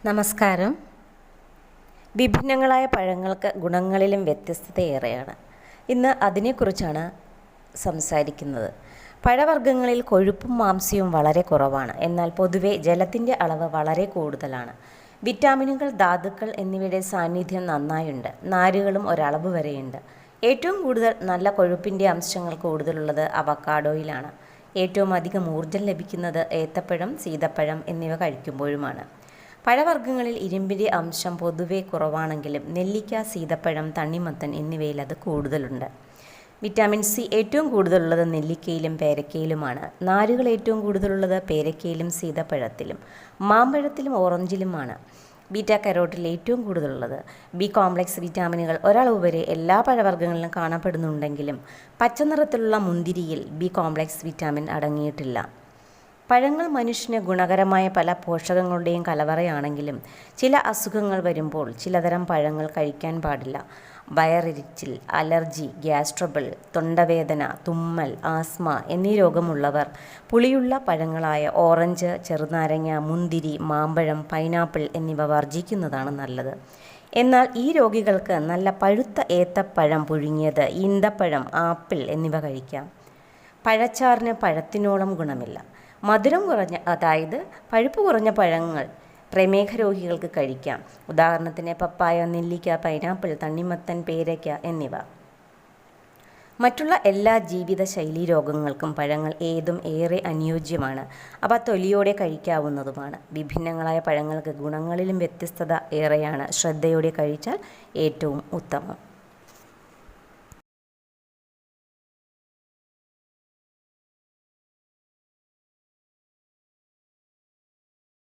നമസ്കാരം. വിഭിന്നങ്ങളായ പഴങ്ങൾക്ക് ഗുണങ്ങളിലും വ്യത്യസ്തതയേറെയാണ്. ഇന്ന് അതിനെക്കുറിച്ചാണ് സംസാരിക്കുന്നത്. പഴവർഗ്ഗങ്ങളിൽ കൊഴുപ്പും മാംസ്യവും വളരെ കുറവാണ്. എന്നാൽ പൊതുവെ ജലത്തിൻ്റെ അളവ് വളരെ കൂടുതലാണ്. വിറ്റാമിനുകൾ, ധാതുക്കൾ എന്നിവയുടെ സാന്നിധ്യം നന്നായുണ്ട്. നാരുകളും ഒരളവ് വരെയുണ്ട്. ഏറ്റവും കൂടുതൽ നല്ല കൊഴുപ്പിൻ്റെ അംശങ്ങൾ കൂടുതലുള്ളത് അവക്കാഡോയിലാണ്. ഏറ്റവും അധികം ഊർജ്ജം ലഭിക്കുന്നത് ഏത്തപ്പഴം, സീതപ്പഴം എന്നിവ കഴിക്കുമ്പോഴുമാണ്. പഴവർഗ്ഗങ്ങളിൽ ഇരുമ്പിൻ്റെ അംശം പൊതുവെ കുറവാണെങ്കിലും നെല്ലിക്ക, സീതപ്പഴം, തണ്ണിമത്തൻ എന്നിവയിൽ അത് കൂടുതലുണ്ട്. വിറ്റാമിൻ സി ഏറ്റവും കൂടുതലുള്ളത് നെല്ലിക്കയിലും പേരയ്ക്കയിലുമാണ്. നാരുകൾ ഏറ്റവും കൂടുതലുള്ളത് പേരയ്ക്കയിലും സീതപ്പഴത്തിലും, മാമ്പഴത്തിലും ഓറഞ്ചിലുമാണ്. ബീറ്റ കരോട്ടിൽ ഏറ്റവും കൂടുതലുള്ളത്. ബി കോംപ്ലക്സ് വിറ്റാമിനുകൾ ഒരളവ് വരെ എല്ലാ പഴവർഗ്ഗങ്ങളിലും കാണപ്പെടുന്നുണ്ടെങ്കിലും പച്ചനിറത്തിലുള്ള മുന്തിരിയിൽ ബി കോംപ്ലക്സ് വിറ്റാമിൻ അടങ്ങിയിട്ടില്ല. പഴങ്ങൾ മനുഷ്യന് ഗുണകരമായ പല പോഷകങ്ങളുടെയും കലവറയാണെങ്കിലും ചില അസുഖങ്ങൾ വരുമ്പോൾ ചിലതരം പഴങ്ങൾ കഴിക്കാൻ പാടില്ല. വയറെരിച്ചിൽ, അലർജി, ഗ്യാസ് തൊണ്ടവേദന, തുമ്മൽ, ആസ്മ എന്നീ രോഗമുള്ളവർ പുളിയുള്ള പഴങ്ങളായ ഓറഞ്ച്, ചെറുനാരങ്ങ, മുന്തിരി, മാമ്പഴം, പൈനാപ്പിൾ എന്നിവ വർജിക്കുന്നതാണ് നല്ലത്. എന്നാൽ ഈ രോഗികൾക്ക് നല്ല പഴുത്ത ഏത്തപ്പഴം പുഴുങ്ങിയത്, ഈന്തപ്പഴം, ആപ്പിൾ എന്നിവ കഴിക്കാം. പഴച്ചാറിന് പഴത്തിനോളം ഗുണമില്ല. മധുരം കുറഞ്ഞ, അതായത് പഴുപ്പ് കുറഞ്ഞ പഴങ്ങൾ പ്രമേഹ രോഗികൾക്ക് കഴിക്കാം. ഉദാഹരണത്തിന് പപ്പായ, നെല്ലിക്ക, പൈനാപ്പിൾ, തണ്ണിമത്തൻ, പേരയ്ക്ക എന്നിവ. മറ്റുള്ള എല്ലാ ജീവിതശൈലീ രോഗങ്ങൾക്കും പഴങ്ങൾ ഏറെ അനുയോജ്യമാണ്. അവ തൊലിയോടെ കഴിക്കാവുന്നതുമാണ്. വിഭിന്നങ്ങളായ പഴങ്ങൾക്ക് ഗുണങ്ങളിലും വ്യത്യസ്തത ഏറെയാണ്. ശ്രദ്ധയോടെ കഴിച്ചാൽ ഏറ്റവും ഉത്തമം.